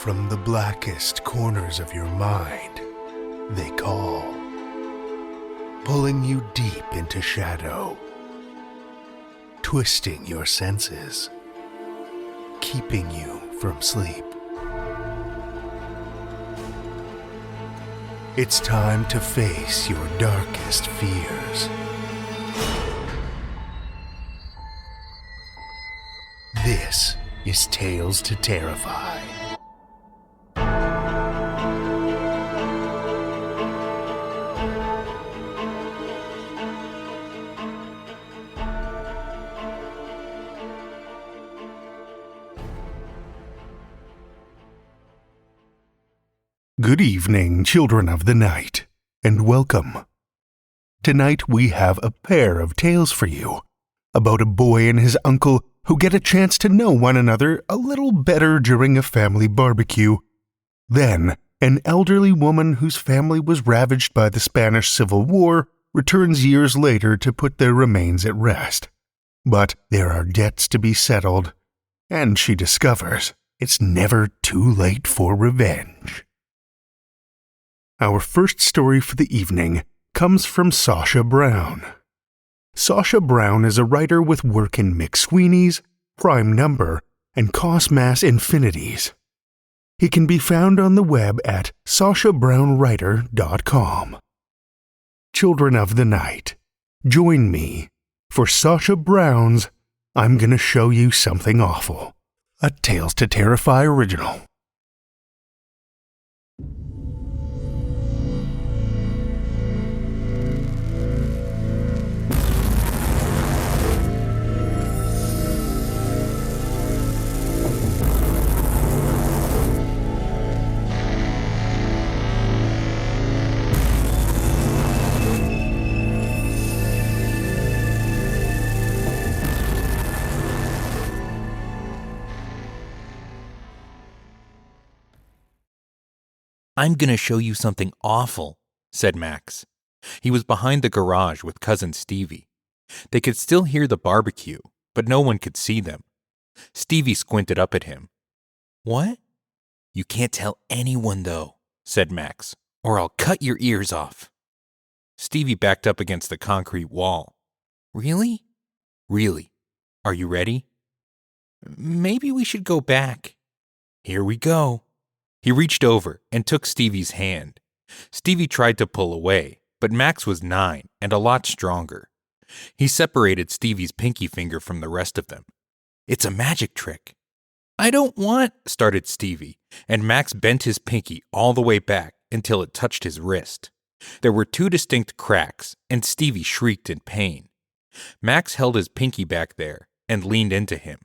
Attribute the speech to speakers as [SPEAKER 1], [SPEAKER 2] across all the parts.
[SPEAKER 1] From the blackest corners of your mind, they call, pulling you deep into shadow, twisting your senses, keeping you from sleep. It's time to face your darkest fears. This is Tales to Terrify. Good evening, children of the night, and welcome. Tonight we have a pair of tales for you about a boy and his uncle who get a chance to know one another a little better during a family barbecue. Then, an elderly woman whose family was ravaged by the Spanish Civil War returns years later to put their remains at rest. But there are debts to be settled, and she discovers it's never too late for revenge. Our first story for the evening comes from Sasha Brown. Sasha Brown is a writer with work in McSweeney's, Prime Number, and Cosmass Infinities. He can be found on the web at sashabrownwriter.com. Children of the night, join me for Sasha Brown's I'm Gonna Show You Something Awful, a Tales to Terrify original.
[SPEAKER 2] I'm gonna show you something awful, said Max. He was behind the garage with Cousin Stevie. They could still hear the barbecue, but no one could see them. Stevie squinted up at him. What? You can't tell anyone, though, said Max, or I'll cut your ears off. Stevie backed up against the concrete wall. Really? Really. Are you ready? Maybe we should go back. Here we go. He reached over and took Stevie's hand. Stevie tried to pull away, but Max was 9 and a lot stronger. He separated Stevie's pinky finger from the rest of them. It's a magic trick. I don't want, started Stevie, and Max bent his pinky all the way back until it touched his wrist. There were 2 distinct cracks, and Stevie shrieked in pain. Max held his pinky back there and leaned into him.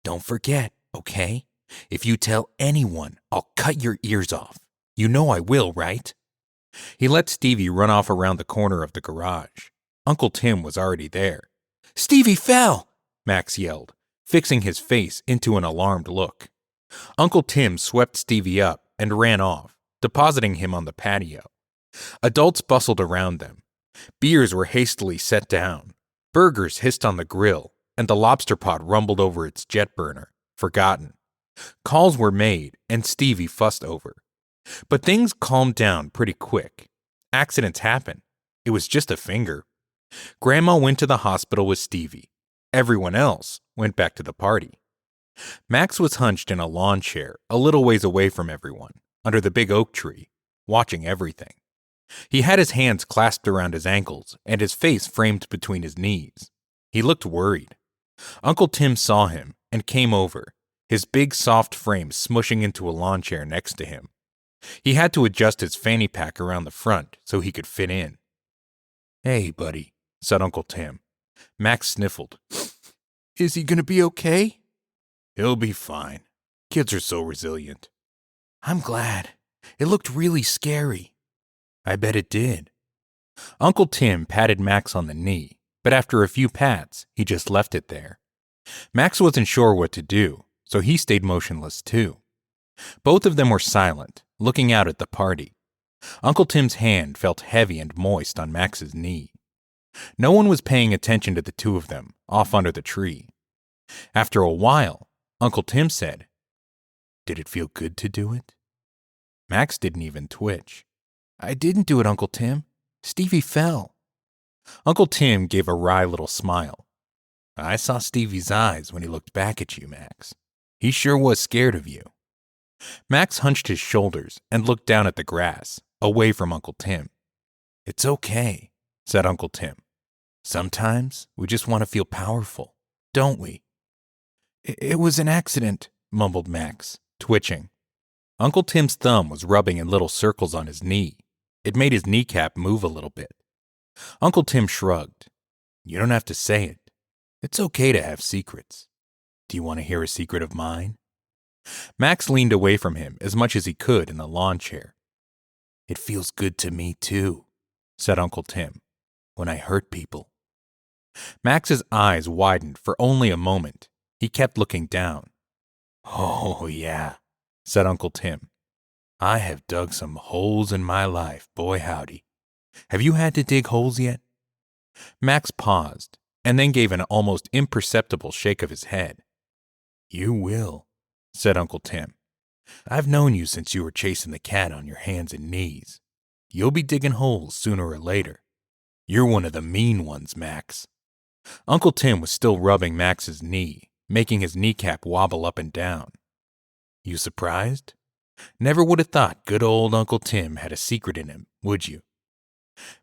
[SPEAKER 2] Don't forget, okay? If you tell anyone, I'll cut your ears off. You know I will, right? He let Stevie run off around the corner of the garage. Uncle Tim was already there. Stevie fell, Max yelled, fixing his face into an alarmed look. Uncle Tim swept Stevie up and ran off, depositing him on the patio. Adults bustled around them. Beers were hastily set down. Burgers hissed on the grill, and the lobster pot rumbled over its jet burner, forgotten. Calls were made, and Stevie fussed over. But things calmed down pretty quick. Accidents happen. It was just a finger. Grandma went to the hospital with Stevie. Everyone else went back to the party. Max was hunched in a lawn chair a little ways away from everyone, under the big oak tree, watching everything. He had his hands clasped around his ankles and his face framed between his knees. He looked worried. Uncle Tim saw him and came over, his big soft frame smushing into a lawn chair next to him. He had to adjust his fanny pack around the front so he could fit in. Hey, buddy, said Uncle Tim. Max sniffled. Is he gonna be okay? He'll be fine. Kids are so resilient. I'm glad. It looked really scary. I bet it did. Uncle Tim patted Max on the knee, but after a few pats, he just left it there. Max wasn't sure what to do, so he stayed motionless too. Both of them were silent, looking out at the party. Uncle Tim's hand felt heavy and moist on Max's knee. No one was paying attention to the two of them, off under the tree. After a while, Uncle Tim said, Did it feel good to do it? Max didn't even twitch. I didn't do it, Uncle Tim. Stevie fell. Uncle Tim gave a wry little smile. I saw Stevie's eyes when he looked back at you, Max. He sure was scared of you. Max hunched his shoulders and looked down at the grass, away from Uncle Tim. It's okay, said Uncle Tim. Sometimes we just want to feel powerful, don't we? It was an accident, mumbled Max, twitching. Uncle Tim's thumb was rubbing in little circles on his knee. It made his kneecap move a little bit. Uncle Tim shrugged. You don't have to say it. It's okay to have secrets. Do you want to hear a secret of mine? Max leaned away from him as much as he could in the lawn chair. It feels good to me, too, said Uncle Tim, when I hurt people. Max's eyes widened for only a moment. He kept looking down. Oh, yeah, said Uncle Tim. I have dug some holes in my life, boy howdy. Have you had to dig holes yet? Max paused, and then gave an almost imperceptible shake of his head. You will, said Uncle Tim. I've known you since you were chasing the cat on your hands and knees. You'll be digging holes sooner or later. You're one of the mean ones, Max. Uncle Tim was still rubbing Max's knee, making his kneecap wobble up and down. You surprised? Never would have thought good old Uncle Tim had a secret in him, would you?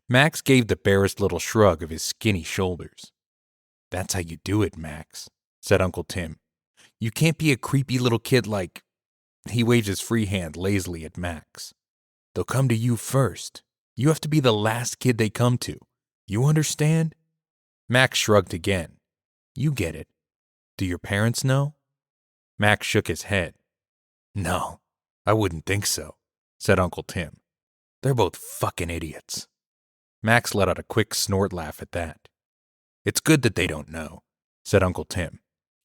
[SPEAKER 2] Max gave the barest little shrug of his skinny shoulders. That's how you do it, Max, said Uncle Tim. You can't be a creepy little kid like... He waved his free hand lazily at Max. They'll come to you first. You have to be the last kid they come to. You understand? Max shrugged again. You get it. Do your parents know? Max shook his head. No, I wouldn't think so, said Uncle Tim. They're both fucking idiots. Max let out a quick snort laugh at that. It's good that they don't know, said Uncle Tim.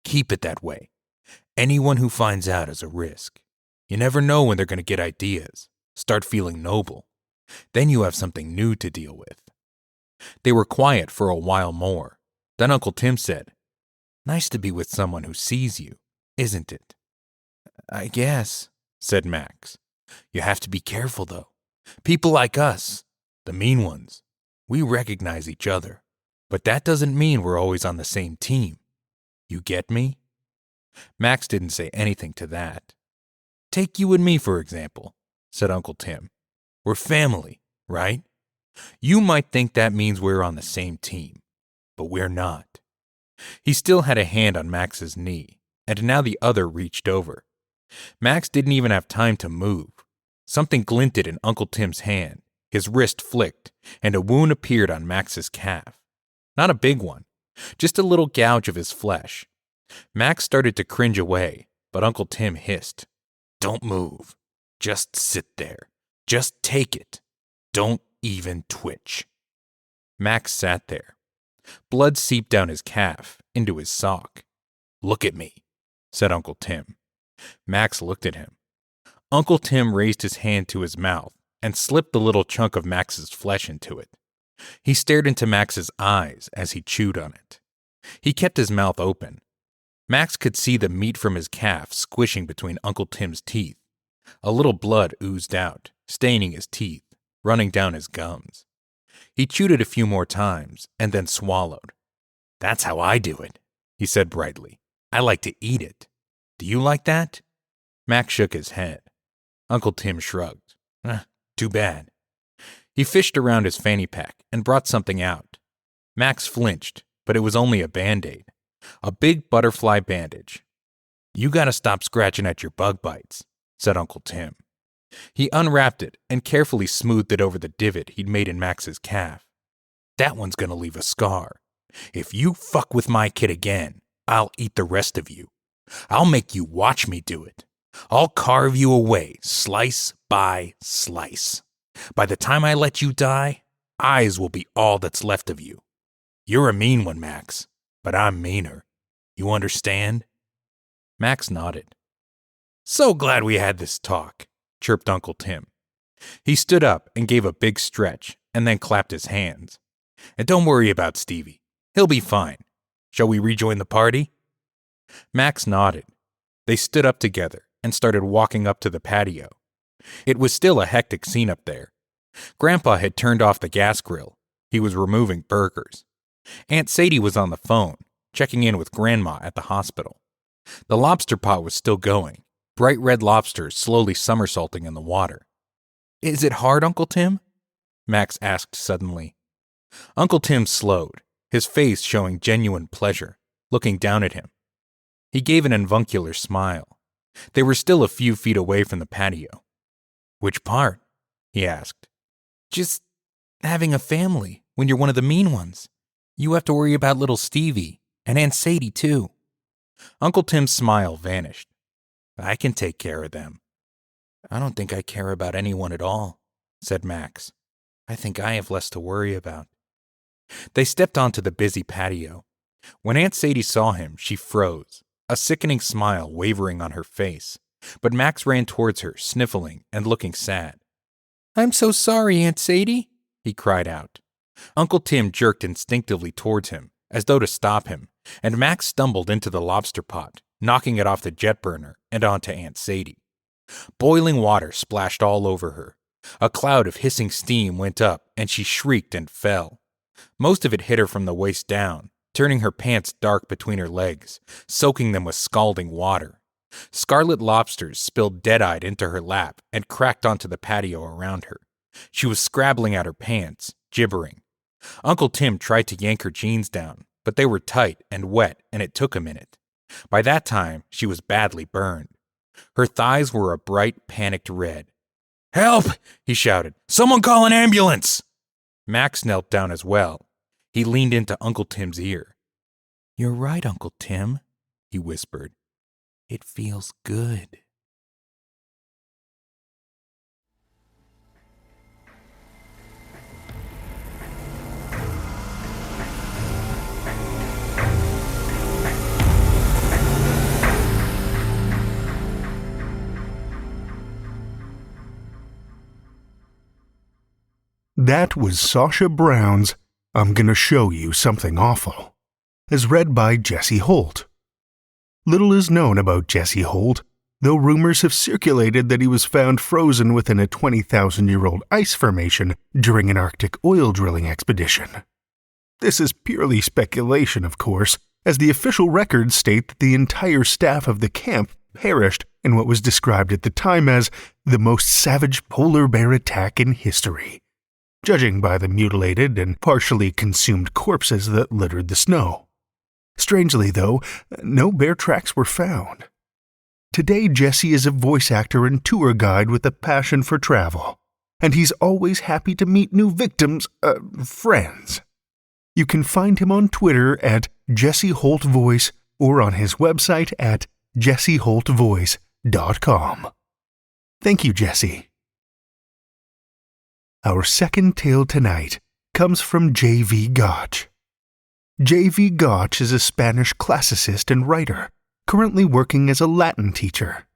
[SPEAKER 2] Keep it that way. Anyone who finds out is a risk. You never know when they're going to get ideas, start feeling noble. Then you have something new to deal with. They were quiet for a while more. Then Uncle Tim said, Nice to be with someone who sees you, isn't it? I guess, said Max. You have to be careful, though. People like us, the mean ones, we recognize each other. But that doesn't mean we're always on the same team. You get me? Max didn't say anything to that. Take you and me, for example, said Uncle Tim. We're family, right? You might think that means we're on the same team, but we're not. He still had a hand on Max's knee, and now the other reached over. Max didn't even have time to move. Something glinted in Uncle Tim's hand, his wrist flicked, and a wound appeared on Max's calf. Not a big one, just a little gouge of his flesh. Max started to cringe away, but Uncle Tim hissed, Don't move. Just sit there. Just take it. Don't even twitch. Max sat there. Blood seeped down his calf, into his sock. Look at me, said Uncle Tim. Max looked at him. Uncle Tim raised his hand to his mouth and slipped the little chunk of Max's flesh into it. He stared into Max's eyes as he chewed on it. He kept his mouth open. Max could see the meat from his calf squishing between Uncle Tim's teeth. A little blood oozed out, staining his teeth, running down his gums. He chewed it a few more times and then swallowed. That's how I do it, he said brightly. I like to eat it. Do you like that? Max shook his head. Uncle Tim shrugged. Too bad. He fished around his fanny pack and brought something out. Max flinched, but it was only a Band-Aid. A big butterfly bandage. You gotta stop scratching at your bug bites, said Uncle Tim. He unwrapped it and carefully smoothed it over the divot he'd made in Max's calf. That one's gonna leave a scar. If you fuck with my kid again, I'll eat the rest of you. I'll make you watch me do it. I'll carve you away, slice by slice. By the time I let you die, eyes will be all that's left of you. You're a mean one, Max, but I'm meaner. You understand? Max nodded. So glad we had this talk, chirped Uncle Tim. He stood up and gave a big stretch and then clapped his hands. And don't worry about Stevie. He'll be fine. Shall we rejoin the party? Max nodded. They stood up together, and started walking up to the patio. It was still a hectic scene up there. Grandpa had turned off the gas grill. He was removing burgers. Aunt Sadie was on the phone, checking in with Grandma at the hospital. The lobster pot was still going, bright red lobsters slowly somersaulting in the water. "Is it hard, Uncle Tim?" Max asked suddenly. Uncle Tim slowed, his face showing genuine pleasure, looking down at him. He gave an avuncular smile. They were still a few feet away from the patio. "Which part?" he asked. "Just having a family when you're one of the mean ones. You have to worry about little Stevie, and Aunt Sadie too." Uncle Tim's smile vanished. "I can take care of them." "I don't think I care about anyone at all," said Max. "I think I have less to worry about." They stepped onto the busy patio. When Aunt Sadie saw him, she froze, a sickening smile wavering on her face. But Max ran towards her, sniffling and looking sad. "I'm so sorry, Aunt Sadie," he cried out. Uncle Tim jerked instinctively towards him, as though to stop him, and Max stumbled into the lobster pot, knocking it off the jet burner and onto Aunt Sadie. Boiling water splashed all over her. A cloud of hissing steam went up, and she shrieked and fell. Most of it hit her from the waist down, turning her pants dark between her legs, soaking them with scalding water. Scarlet lobsters spilled dead-eyed into her lap and cracked onto the patio around her. She was scrabbling at her pants, gibbering. Uncle Tim tried to yank her jeans down, but they were tight and wet, and it took a minute. By that time, she was badly burned. Her thighs were a bright, panicked red. "Help!" he shouted. "Someone call an ambulance!" Max knelt down as well. He leaned into Uncle Tim's ear. "You're right, Uncle Tim," he whispered. "It feels good."
[SPEAKER 1] That was Sasha Brown's "I'm Gonna Show You Something Awful," as read by Jesse Holt. Little is known about Jesse Holt, though rumors have circulated that he was found frozen within a 20,000-year-old ice formation during an Arctic oil drilling expedition. This is purely speculation, of course, as the official records state that the entire staff of the camp perished in what was described at the time as the most savage polar bear attack in history, judging by the mutilated and partially consumed corpses that littered the snow. Strangely, though, no bear tracks were found. Today, Jesse is a voice actor and tour guide with a passion for travel, and he's always happy to meet new friends. You can find him on Twitter at Jesse Holt Voice or on his website at jesseholtvoice.com. Thank you, Jesse. Our second tale tonight comes from J.V. Gachs. J.V. Gachs is a Spanish classicist and writer, currently working as a Latin teacher.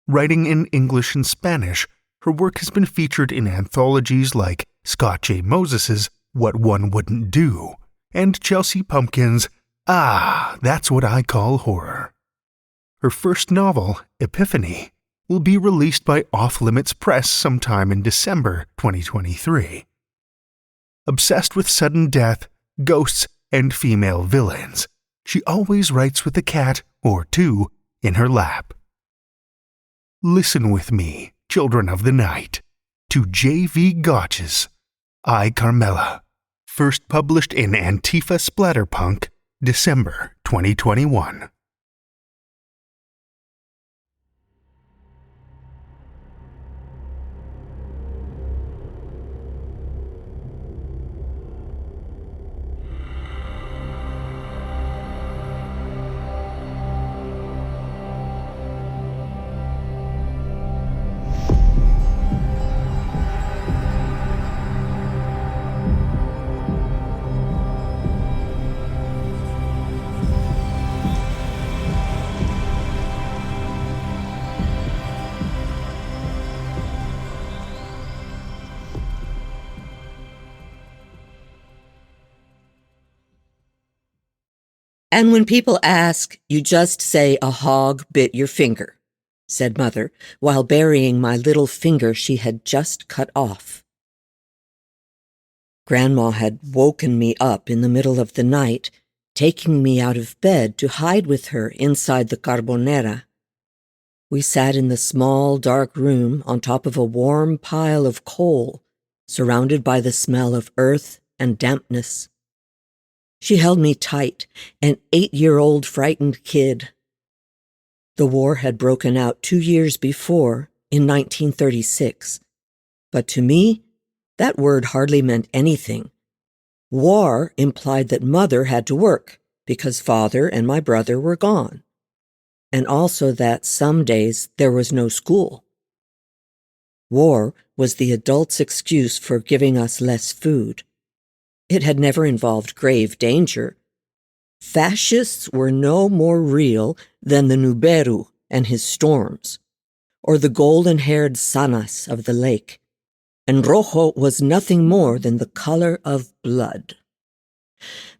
[SPEAKER 1] Writing in English and Spanish, her work has been featured in anthologies like Scott J. Moses's What One Wouldn't Do and Chelsea Pumpkin's That's What I Call Horror. Her first novel, Epiphany, will be released by Off Limits Press sometime in December 2023. Obsessed with sudden death, ghosts, and female villains, she always writes with a cat or two in her lap. Listen with me, children of the night, to J.V. Gachs' I, Carmela, first published in Antifa Splatterpunk, December 2021.
[SPEAKER 3] And when people ask, you just say a hog bit your finger. said Mother, while burying my little finger she had just cut off. Grandma had woken me up in the middle of the night, taking me out of bed to hide with her inside the carbonera. We sat in the small, dark room on top of a warm pile of coal, surrounded by the smell of earth and dampness. She held me tight, an 8-year-old frightened kid. The war had broken out 2 years before, in 1936, but to me, that word hardly meant anything. War implied that Mother had to work because Father and my brother were gone, and also that some days there was no school. War was the adults' excuse for giving us less food. It had never involved grave danger. Fascists were no more real than the Nuberu and his storms, or the golden-haired Sanas of the lake, and rojo was nothing more than the color of blood.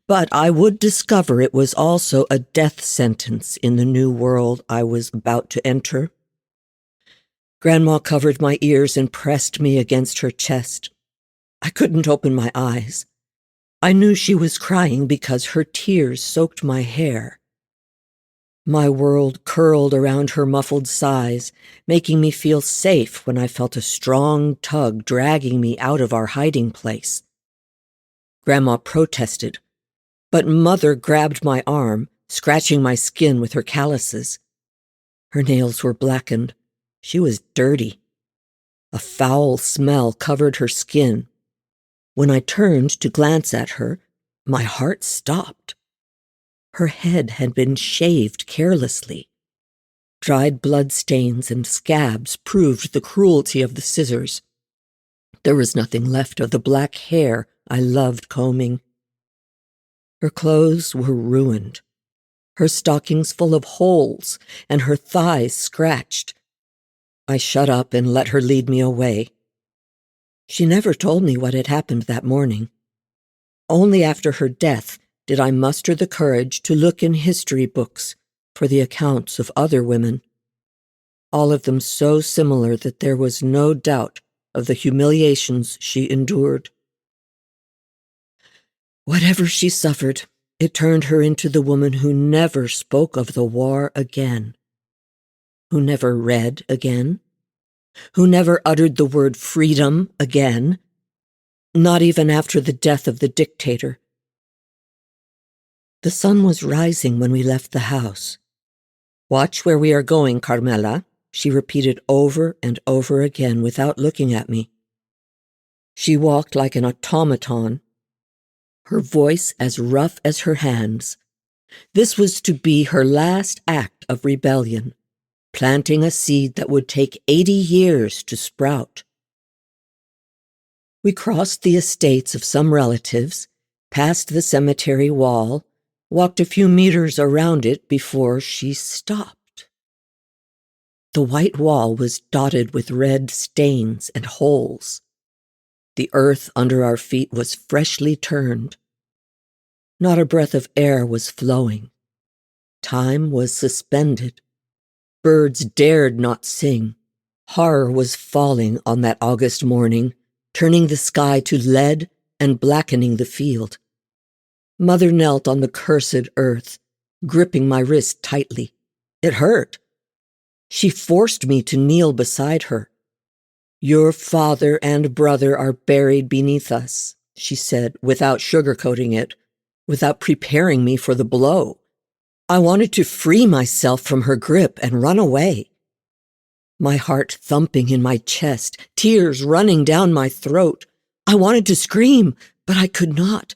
[SPEAKER 3] But I would discover it was also a death sentence in the new world I was about to enter. Grandma covered my ears and pressed me against her chest. I couldn't open my eyes. I knew she was crying because her tears soaked my hair. My world curled around her muffled sighs, making me feel safe when I felt a strong tug dragging me out of our hiding place. Grandma protested, but Mother grabbed my arm, scratching my skin with her calluses. Her nails were blackened. She was dirty. A foul smell covered her skin. When I turned to glance at her, my heart stopped. Her head had been shaved carelessly. Dried bloodstains and scabs proved the cruelty of the scissors. There was nothing left of the black hair I loved combing. Her clothes were ruined, her stockings full of holes, and her thighs scratched. I shut up and let her lead me away. She never told me what had happened that morning. Only after her death did I muster the courage to look in history books for the accounts of other women, all of them so similar that there was no doubt of the humiliations she endured. Whatever she suffered, it turned her into the woman who never spoke of the war again, who never read again, who never uttered the word freedom again, not even after the death of the dictator. The sun was rising when we left the house. "Watch where we are going, Carmela," she repeated over and over again without looking at me. She walked like an automaton, her voice as rough as her hands. This was to be her last act of rebellion, planting a seed that would take 80 years to sprout. We crossed the estates of some relatives, passed the cemetery wall, walked a few meters around it before she stopped. The white wall was dotted with red stains and holes. The earth under our feet was freshly turned. Not a breath of air was flowing. Time was suspended. Birds dared not sing. Horror was falling on that August morning, turning the sky to lead and blackening the field. Mother knelt on the cursed earth, gripping my wrist tightly. It hurt. She forced me to kneel beside her. "Your father and brother are buried beneath us," she said, without sugarcoating it, without preparing me for the blow. I wanted to free myself from her grip and run away. My heart thumping in my chest, tears running down my throat. I wanted to scream, but I could not.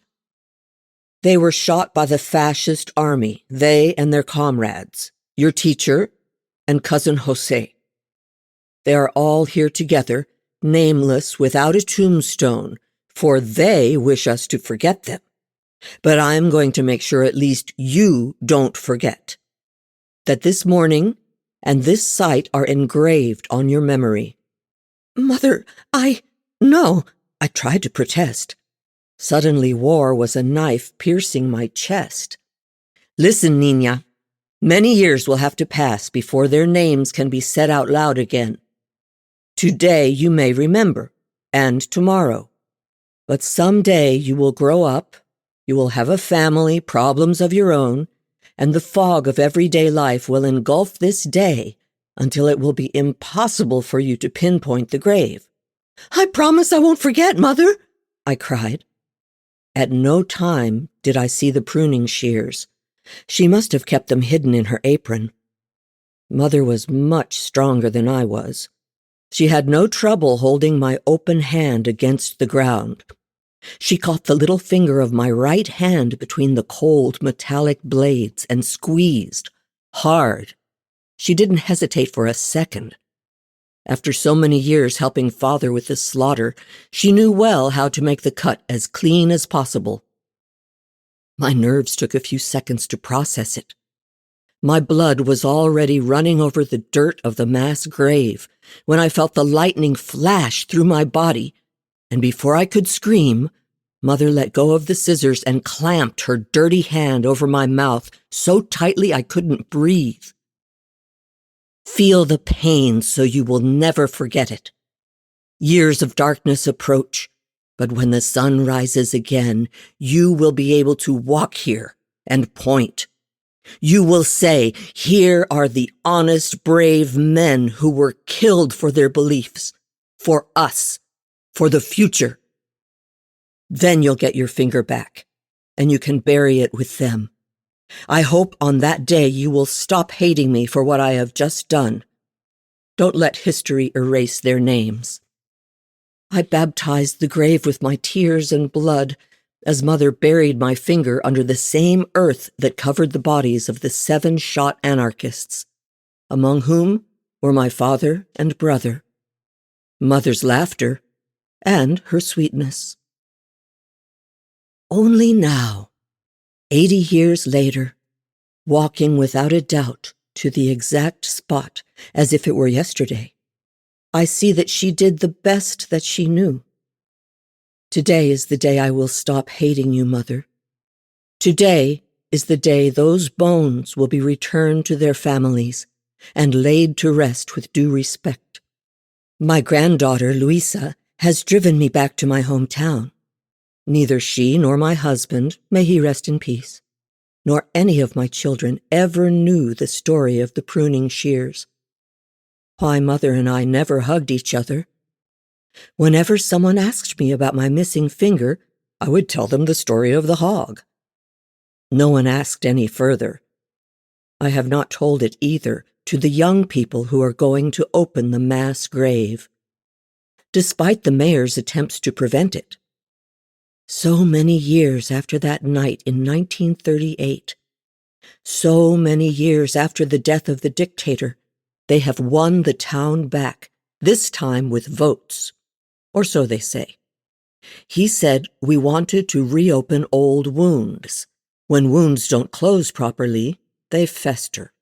[SPEAKER 3] "They were shot by the fascist army, they and their comrades, your teacher and cousin Jose. They are all here together, nameless, without a tombstone, for they wish us to forget them. But I'm going to make sure at least you don't forget. That this morning and this sight are engraved on your memory." "Mother, no," I tried to protest. Suddenly war was a knife piercing my chest. "Listen, niña. Many years will have to pass before their names can be said out loud again. Today you may remember, and tomorrow. But someday you will grow up, you will have a family, problems of your own, and the fog of everyday life will engulf this day until it will be impossible for you to pinpoint the grave. "I promise I won't forget, Mother," I cried. At no time did I see the pruning shears. She must have kept them hidden in her apron. Mother was much stronger than I was. She had no trouble holding my open hand against the ground. She caught the little finger of my right hand between the cold metallic blades and squeezed, hard. She didn't hesitate for a second. After so many years helping Father with the slaughter, she knew well how to make the cut as clean as possible. My nerves took a few seconds to process it. My blood was already running over the dirt of the mass grave when I felt the lightning flash through my body, and before I could scream, Mother let go of the scissors and clamped her dirty hand over my mouth so tightly I couldn't breathe. "Feel the pain so you will never forget it. Years of darkness approach, but when the sun rises again, you will be able to walk here and point. You will say, 'Here are the honest, brave men who were killed for their beliefs, for us, for the future.' Then you'll get your finger back, and you can bury it with them. I hope on that day you will stop hating me for what I have just done. Don't let history erase their names." I baptized the grave with my tears and blood as Mother buried my finger under the same earth that covered the bodies of the 7 shot anarchists, among whom were my father and brother, Mother's laughter, and her sweetness. Only now, 80 years later, walking without a doubt to the exact spot as if it were yesterday, I see that she did the best that she knew. Today is the day I will stop hating you, Mother. Today is the day those bones will be returned to their families and laid to rest with due respect. My granddaughter, Luisa, has driven me back to my hometown. Neither she nor my husband, may he rest in peace, nor any of my children ever knew the story of the pruning shears. Why Mother and I never hugged each other. Whenever someone asked me about my missing finger, I would tell them the story of the hog. No one asked any further. I have not told it either to the young people who are going to open the mass grave, despite the mayor's attempts to prevent it. So many years after that night in 1938, so many years after the death of the dictator, they have won the town back, this time with votes, or so they say. He said we wanted to reopen old wounds. When wounds don't close properly, they fester.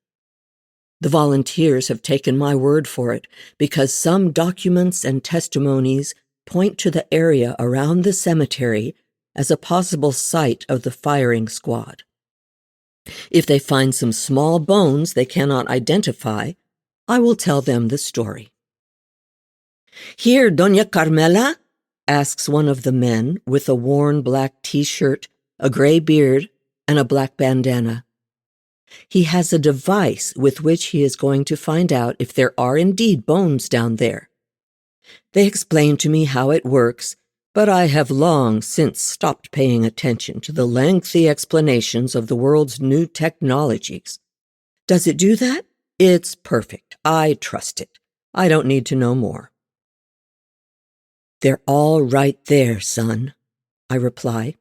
[SPEAKER 3] The volunteers have taken my word for it because some documents and testimonies point to the area around the cemetery as a possible site of the firing squad. If they find some small bones they cannot identify, I will tell them the story. "Here, Doña Carmela?" asks one of the men with a worn black T-shirt, a gray beard, and a black bandana. He has a device with which he is going to find out if there are indeed bones down there. They explain to me how it works, but I have long since stopped paying attention to the lengthy explanations of the world's new technologies. Does it do that? It's perfect. I trust it. I don't need to know more. "They're all right there, son," I reply,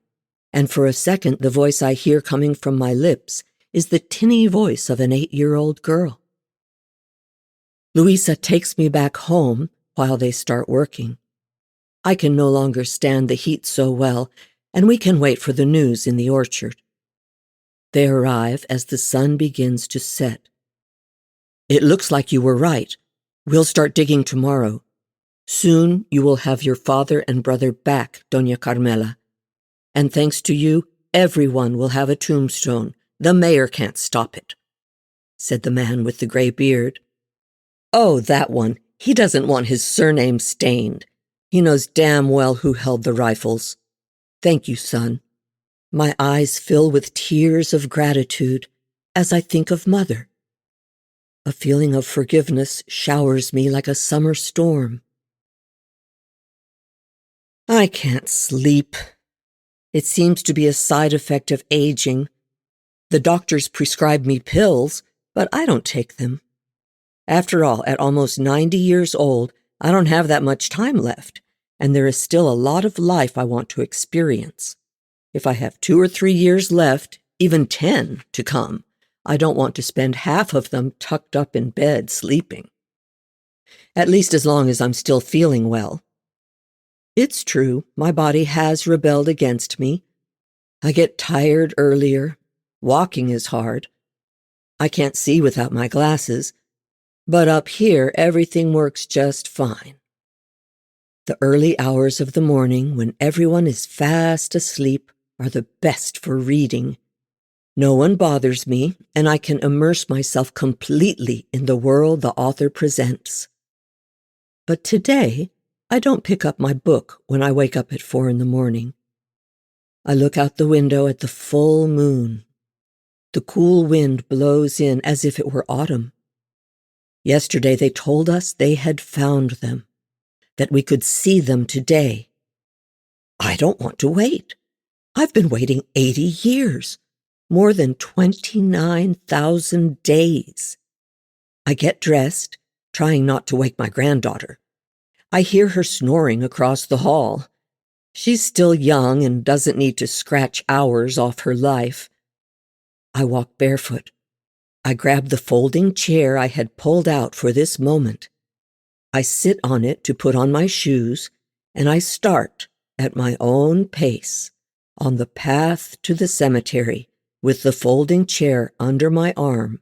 [SPEAKER 3] and for a second the voice I hear coming from my lips is the tinny voice of an 8-year-old girl. Luisa takes me back home while they start working. I can no longer stand the heat so well, and we can wait for the news in the orchard. They arrive as the sun begins to set. "It looks like you were right. We'll start digging tomorrow. Soon you will have your father and brother back, Doña Carmela. And thanks to you, everyone will have a tombstone. The mayor can't stop it." said the man with the gray beard. "Oh, that one. He doesn't want his surname stained. He knows damn well who held the rifles. Thank you, son." My eyes fill with tears of gratitude as I think of Mother. A feeling of forgiveness showers me like a summer storm. I can't sleep. It seems to be a side effect of aging. The doctors prescribe me pills, but I don't take them. After all, at almost 90 years old, I don't have that much time left, and there is still a lot of life I want to experience. If I have 2 or 3 years left, even 10 to come, I don't want to spend half of them tucked up in bed sleeping. At least as long as I'm still feeling well. It's true, my body has rebelled against me. I get tired earlier. Walking is hard. I can't see without my glasses, but up here everything works just fine. The early hours of the morning, when everyone is fast asleep, are the best for reading. No one bothers me, and I can immerse myself completely in the world the author presents. But today, I don't pick up my book when I wake up at 4 in the morning. I look out the window at the full moon. The cool wind blows in as if it were autumn. Yesterday they told us they had found them, that we could see them today. I don't want to wait. I've been waiting 80 years, more than 29,000 days. I get dressed, trying not to wake my granddaughter. I hear her snoring across the hall. She's still young and doesn't need to scratch hours off her life. I walk barefoot. I grab the folding chair I had pulled out for this moment. I sit on it to put on my shoes, and I start at my own pace on the path to the cemetery with the folding chair under my arm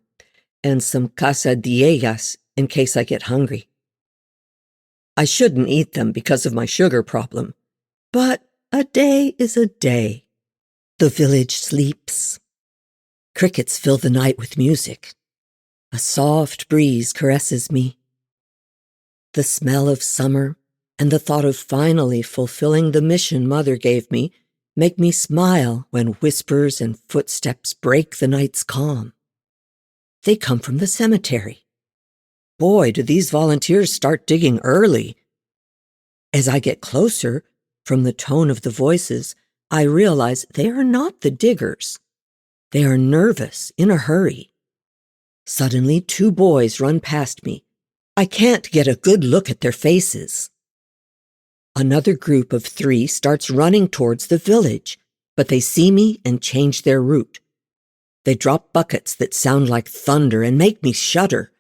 [SPEAKER 3] and some quesadillas in case I get hungry. I shouldn't eat them because of my sugar problem, but a day is a day. The village sleeps. Crickets fill the night with music. A soft breeze caresses me. The smell of summer and the thought of finally fulfilling the mission Mother gave me make me smile when whispers and footsteps break the night's calm. They come from the cemetery. Boy, do these volunteers start digging early. As I get closer, from the tone of the voices, I realize they are not the diggers. They are nervous, in a hurry. Suddenly, 2 boys run past me. I can't get a good look at their faces. Another group of 3 starts running towards the village, but they see me and change their route. They drop buckets that sound like thunder and make me shudder.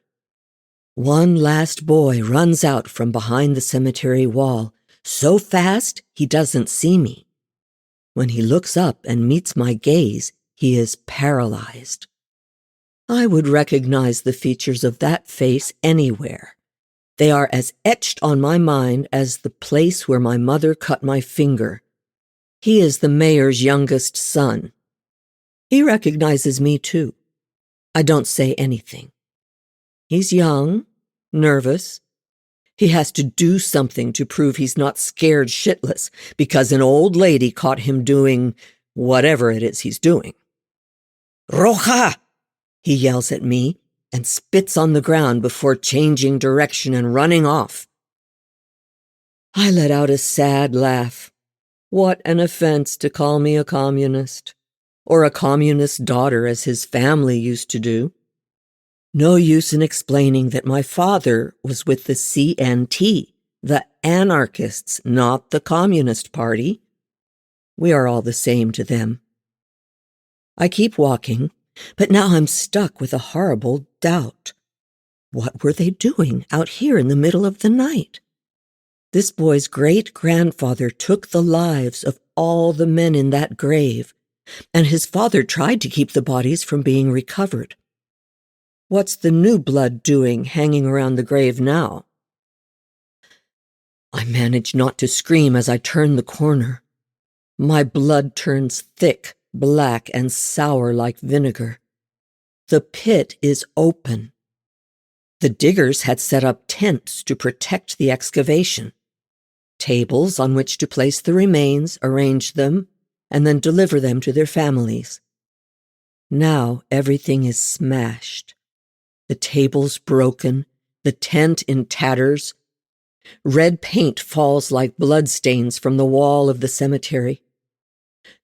[SPEAKER 3] One last boy runs out from behind the cemetery wall, so fast he doesn't see me. When he looks up and meets my gaze, he is paralyzed. I would recognize the features of that face anywhere. They are as etched on my mind as the place where my mother cut my finger. He is the mayor's youngest son. He recognizes me too. I don't say anything. He's young, nervous. He has to do something to prove he's not scared shitless because an old lady caught him doing whatever it is he's doing. "Roja!" he yells at me and spits on the ground before changing direction and running off. I let out a sad laugh. What an offense to call me a communist, or a communist daughter as his family used to do. No use in explaining that my father was with the CNT, the anarchists, not the Communist Party. We are all the same to them. I keep walking, but now I'm stuck with a horrible doubt. What were they doing out here in the middle of the night? This boy's great-grandfather took the lives of all the men in that grave, and his father tried to keep the bodies from being recovered. What's the new blood doing hanging around the grave now? I manage not to scream as I turn the corner. My blood turns thick, black, and sour like vinegar. The pit is open. The diggers had set up tents to protect the excavation, tables on which to place the remains, arrange them, and then deliver them to their families. Now everything is smashed. The tables broken, the tent in tatters. Red paint falls like bloodstains from the wall of the cemetery.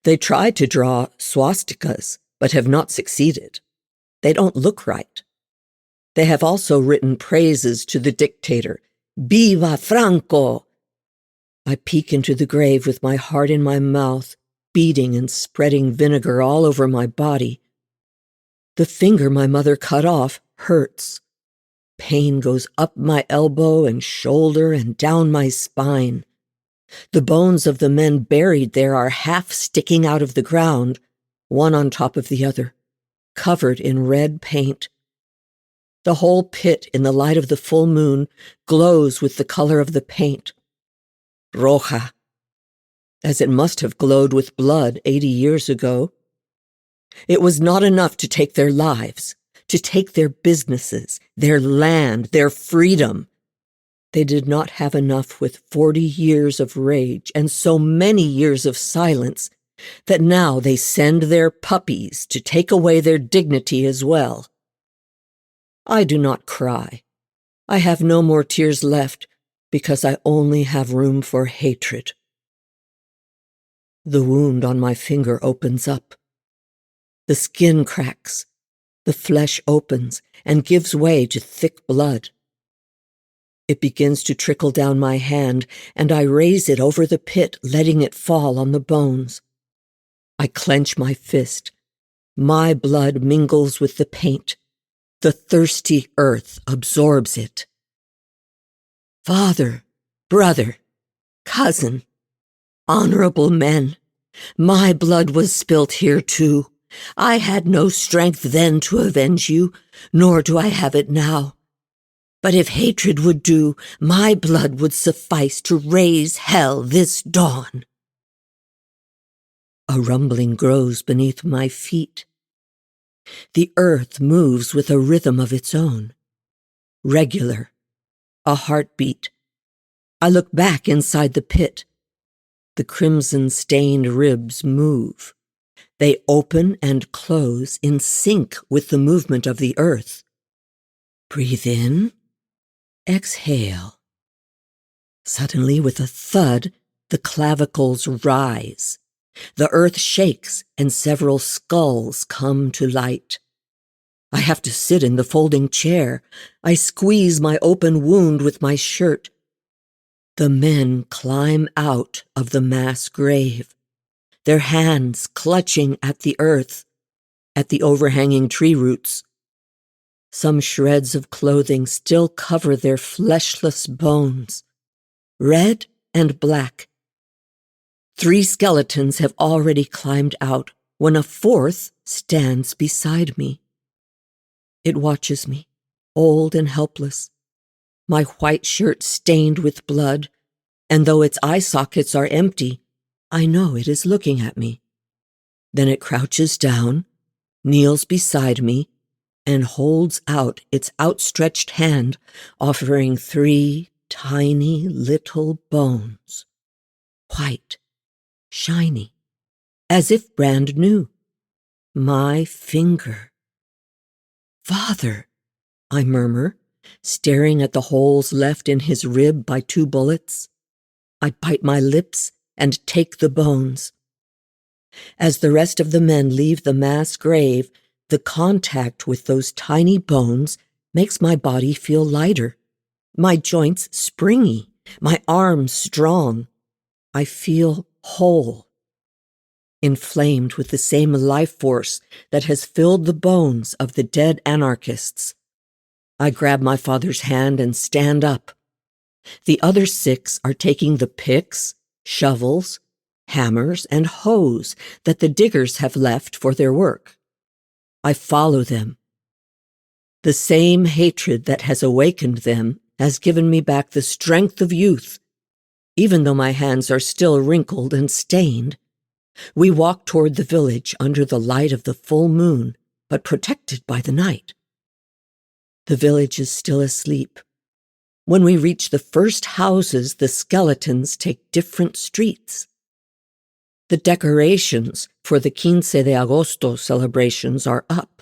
[SPEAKER 3] They tried to draw swastikas, but have not succeeded. They don't look right. They have also written praises to the dictator. Viva Franco! I peek into the grave with my heart in my mouth, beating and spreading vinegar all over my body. The finger my mother cut off hurts. Pain goes up my elbow and shoulder and down my spine. The bones of the men buried there are half sticking out of the ground, one on top of the other, covered in red paint. The whole pit in the light of the full moon glows with the color of the paint. Roja, as it must have glowed with blood 80 years ago. It was not enough to take their lives, to take their businesses, their land, their freedom. They did not have enough with 40 years of rage and so many years of silence that now they send their puppies to take away their dignity as well. I do not cry. I have no more tears left because I only have room for hatred. The wound on my finger opens up. The skin cracks. The flesh opens and gives way to thick blood. It begins to trickle down my hand, and I raise it over the pit, letting it fall on the bones. I clench my fist. My blood mingles with the paint. The thirsty earth absorbs it. Father, brother, cousin, honorable men, my blood was spilt here too. I had no strength then to avenge you, nor do I have it now. But if hatred would do, my blood would suffice to raise hell this dawn. A rumbling grows beneath my feet. The earth moves with a rhythm of its own. Regular, a heartbeat. I look back inside the pit. The crimson-stained ribs move. They open and close in sync with the movement of the earth. Breathe in, exhale. Suddenly, with a thud, the clavicles rise. The earth shakes and several skulls come to light. I have to sit in the folding chair. I squeeze my open wound with my shirt. The men climb out of the mass grave, their hands clutching at the earth, at the overhanging tree roots. Some shreds of clothing still cover their fleshless bones, red and black. 3 skeletons have already climbed out when a 4th stands beside me. It watches me, old and helpless, my white shirt stained with blood, and though its eye sockets are empty, I know it is looking at me. Then it crouches down, kneels beside me, and holds out its outstretched hand, offering 3 tiny little bones, white, shiny, as if brand new. My finger. Father, I murmur, staring at the holes left in his rib by 2 bullets. I bite my lips and take the bones. As the rest of the men leave the mass grave, the contact with those tiny bones makes my body feel lighter, my joints springy, my arms strong. I feel whole, inflamed with the same life force that has filled the bones of the dead anarchists. I grab my father's hand and stand up. The other 6 are taking the picks, shovels, hammers, and hoes that the diggers have left for their work. I follow them. The same hatred that has awakened them has given me back the strength of youth, even though my hands are still wrinkled and stained. We walk toward the village under the light of the full moon, but protected by the night. The village is still asleep. When we reach the first houses, the skeletons take different streets. The decorations for the 15 de Agosto celebrations are up.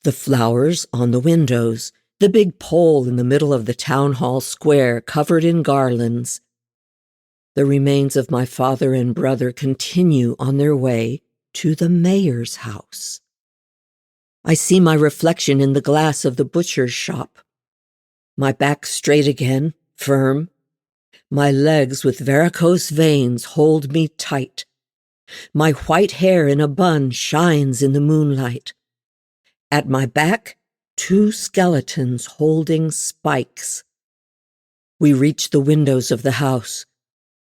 [SPEAKER 3] The flowers on the windows, the big pole in the middle of the town hall square covered in garlands. The remains of my father and brother continue on their way to the mayor's house. I see my reflection in the glass of the butcher's shop. My back straight again, firm. My legs with varicose veins hold me tight. My white hair in a bun shines in the moonlight. At my back, 2 skeletons holding spikes. We reach the windows of the house.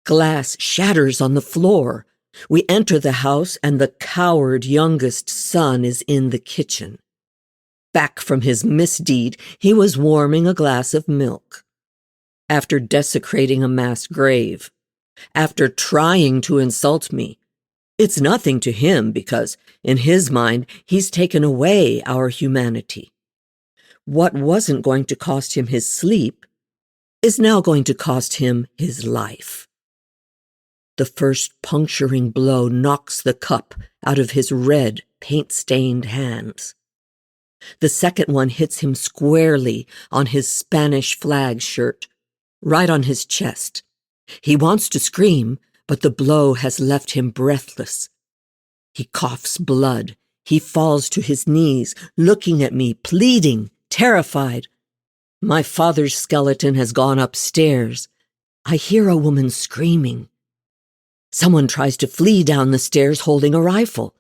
[SPEAKER 3] Glass shatters on the floor. We enter the house, and the coward youngest son is in the kitchen. Back from his misdeed, he was warming a glass of milk. After desecrating a mass grave, after trying to insult me, it's nothing to him because, in his mind, he's taken away our humanity. What wasn't going to cost him his sleep is now going to cost him his life. The first puncturing blow knocks the cup out of his red, paint-stained hands. The second one hits him squarely on his Spanish flag shirt, right on his chest. He wants to scream, but the blow has left him breathless. He coughs blood. He falls to his knees, looking at me, pleading, terrified. My father's skeleton has gone upstairs. I hear a woman screaming. Someone tries to flee down the stairs holding a rifle.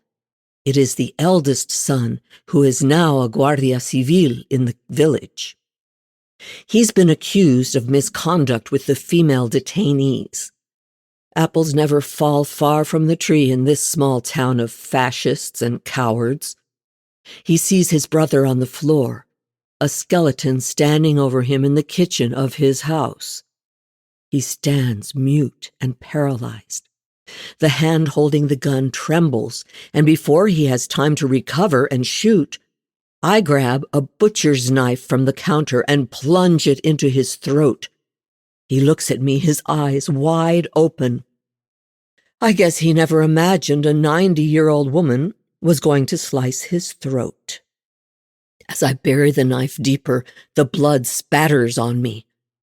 [SPEAKER 3] It is the eldest son, who is now a guardia civil in the village. He's been accused of misconduct with the female detainees. Apples never fall far from the tree in this small town of fascists and cowards. He sees his brother on the floor, a skeleton standing over him in the kitchen of his house. He stands mute and paralyzed. The hand holding the gun trembles, and before he has time to recover and shoot, I grab a butcher's knife from the counter and plunge it into his throat. He looks at me, his eyes wide open. I guess he never imagined a 90-year-old woman was going to slice his throat. As I bury the knife deeper, the blood spatters on me.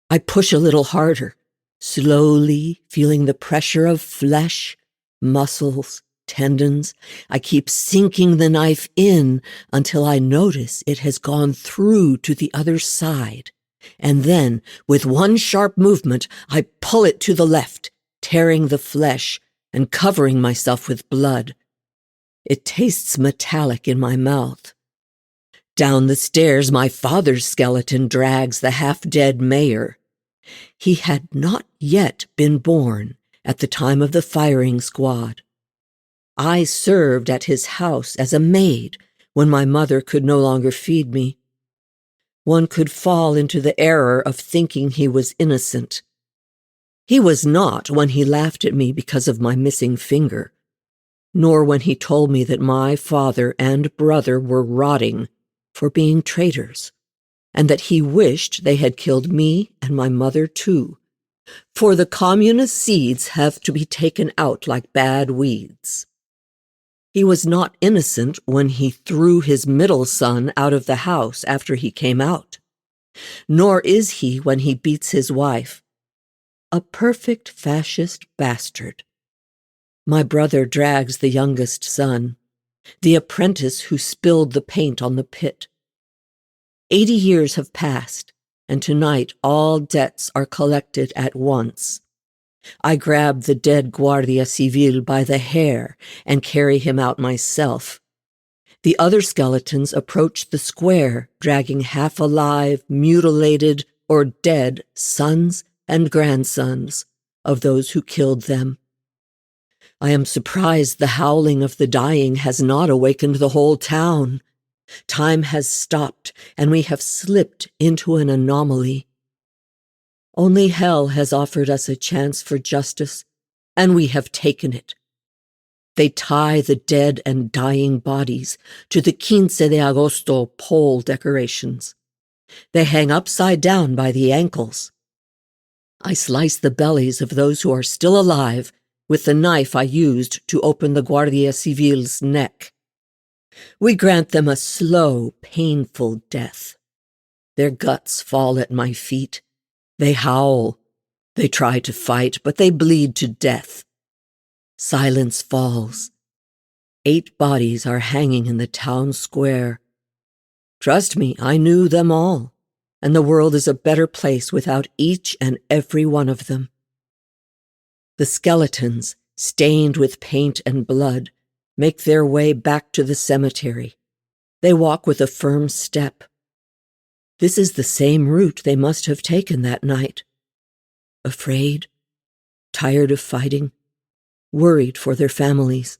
[SPEAKER 3] I push a little harder, slowly feeling the pressure of flesh, muscles, tendons. I keep sinking the knife in until I notice it has gone through to the other side. And then, with one sharp movement, I pull it to the left, tearing the flesh and covering myself with blood. It tastes metallic in my mouth. Down the stairs, my father's skeleton drags the half-dead mayor. He had not yet been born at the time of the firing squad. I served at his house as a maid when my mother could no longer feed me. One could fall into the error of thinking he was innocent. He was not when he laughed at me because of my missing finger, nor when he told me that my father and brother were rotting for being traitors, and that he wished they had killed me and my mother too, for the communist seeds have to be taken out like bad weeds. He was not innocent when he threw his middle son out of the house after he came out, nor is he when he beats his wife. A perfect fascist bastard. My brother drags the youngest son, the apprentice who spilled the paint on the pit. 80 years have passed, and tonight all debts are collected at once. I grab the dead Guardia Civil by the hair and carry him out myself. The other skeletons approach the square, dragging half-alive, mutilated, or dead sons and grandsons of those who killed them. I am surprised the howling of the dying has not awakened the whole town. Time has stopped, and we have slipped into an anomaly. Only hell has offered us a chance for justice, and we have taken it. They tie the dead and dying bodies to the 15 de Agosto pole decorations. They hang upside down by the ankles. I slice the bellies of those who are still alive with the knife I used to open the Guardia Civil's neck. We grant them a slow, painful death. Their guts fall at my feet. They howl. They try to fight, but they bleed to death. Silence falls. 8 bodies are hanging in the town square. Trust me, I knew them all, and the world is a better place without each and every one of them. The skeletons, stained with paint and blood, make their way back to the cemetery. They walk with a firm step. This is the same route they must have taken that night. Afraid, tired of fighting, worried for their families.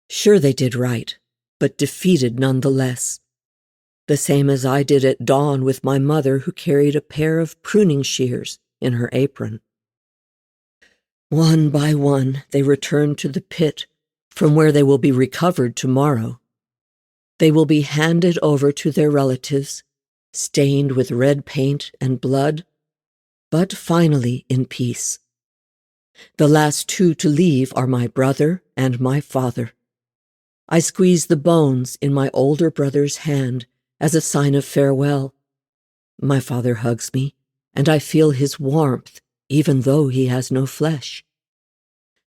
[SPEAKER 3] Sure, they did right, but defeated nonetheless. The same as I did at dawn with my mother, who carried a pair of pruning shears in her apron. One by one, they return to the pit, from where they will be recovered tomorrow. They will be handed over to their relatives, stained with red paint and blood, but finally in peace. The last 2 to leave are my brother and my father. I squeeze the bones in my older brother's hand as a sign of farewell. My father hugs me, and I feel his warmth, even though he has no flesh.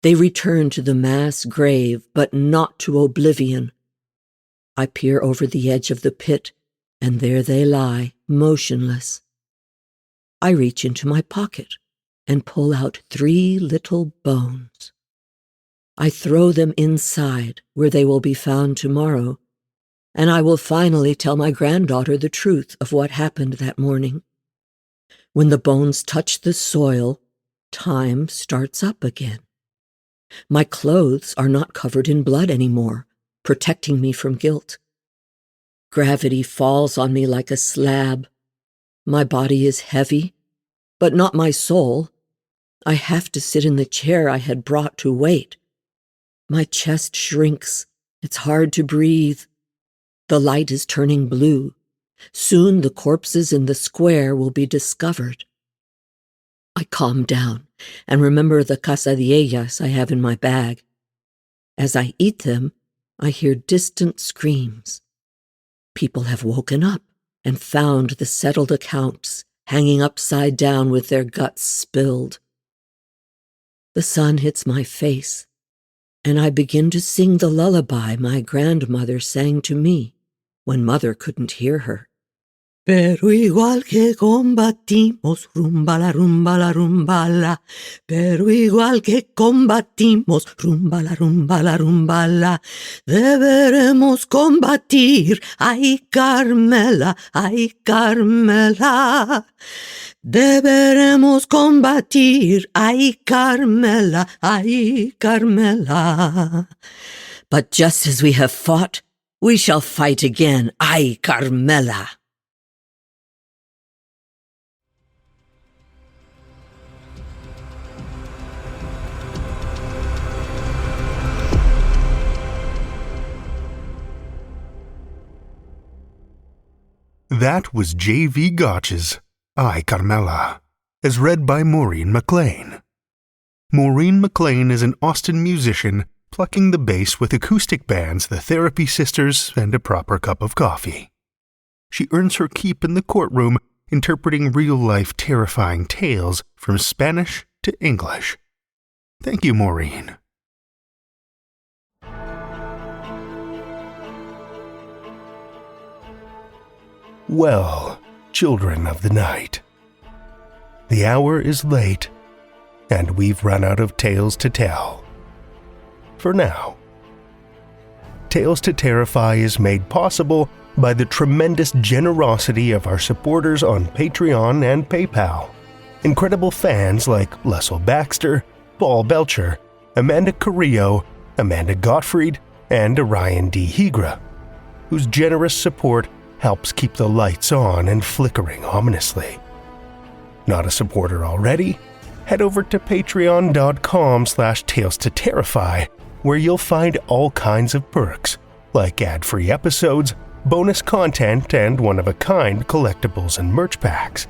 [SPEAKER 3] They return to the mass grave, but not to oblivion. I peer over the edge of the pit, and there they lie, motionless. I reach into my pocket and pull out 3 little bones. I throw them inside, where they will be found tomorrow, and I will finally tell my granddaughter the truth of what happened that morning. When the bones touch the soil, time starts up again. My clothes are not covered in blood anymore, protecting me from guilt. Gravity falls on me like a slab. My body is heavy, but not my soul. I have to sit in the chair I had brought to wait. My chest shrinks. It's hard to breathe. The light is turning blue. Soon the corpses in the square will be discovered. I calm down and remember the quesadillas I have in my bag. As I eat them, I hear distant screams. People have woken up and found the settled accounts hanging upside down with their guts spilled. The sun hits my face, and I begin to sing the lullaby my grandmother sang to me when mother couldn't hear her. Pero igual que combatimos, rumbala, rumbala, rumbala. Pero igual que combatimos, rumbala, rumbala, rumbala. Deberemos combatir, ay Carmela, ay Carmela. Deberemos combatir, ay Carmela, ay Carmela. But just as we have fought, we shall fight again, ay Carmela.
[SPEAKER 1] That was J.V. Gachs' I, Carmela, as read by Maurine McLean. Maurine McLean is an Austin musician plucking the bass with acoustic bands the Therapy Sisters and a proper cup of coffee. She earns her keep in the courtroom interpreting real-life terrifying tales from Spanish to English. Thank you, Maurine. Well, children of the night, the hour is late, and we've run out of tales to tell. For now. Tales to Terrify is made possible by the tremendous generosity of our supporters on Patreon and PayPal. Incredible fans like Lestle Baxter, Belcher, Amanda Carrillo, Amanda Gottfried, and Orion D. Hegre, whose generous support helps keep the lights on and flickering ominously. Not a supporter already? Head over to patreon.com/tales to terrify where you'll find all kinds of perks, like ad-free episodes, bonus content, and one-of-a-kind collectibles and merch packs.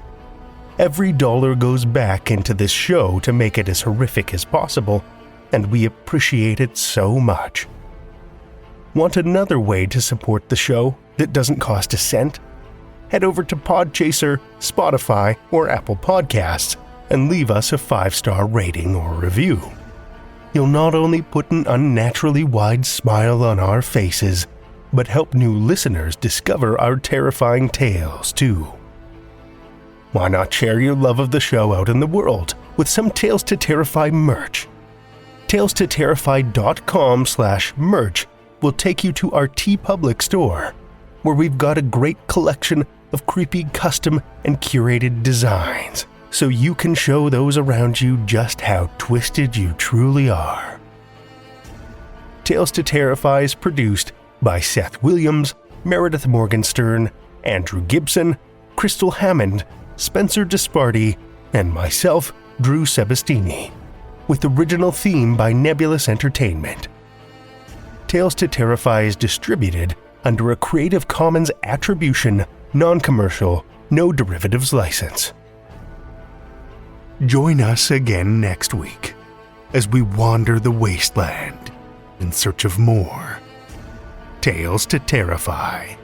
[SPEAKER 1] Every dollar goes back into this show to make it as horrific as possible, and we appreciate it so much. Want another way to support the show that doesn't cost a cent? Head over to Podchaser, Spotify, or Apple Podcasts and leave us a 5-star rating or review. You'll not only put an unnaturally wide smile on our faces, but help new listeners discover our terrifying tales too. Why not share your love of the show out in the world with some Tales to Terrify merch? TalesToTerrify.com/merch will take you to our TeePublic store, where we've got a great collection of creepy custom and curated designs, so you can show those around you just how twisted you truly are. Tales to Terrify is produced by Seth Williams, Meredith Morgenstern, Andrew Gibson, Crystal Hammond, Spencer Disparty, and myself, Drew Sebastini, with original theme by Nebulous Entertainment. Tales to Terrify is distributed under a Creative Commons Attribution, Non-Commercial, No Derivatives license. Join us again next week as we wander the wasteland in search of more Tales to Terrify.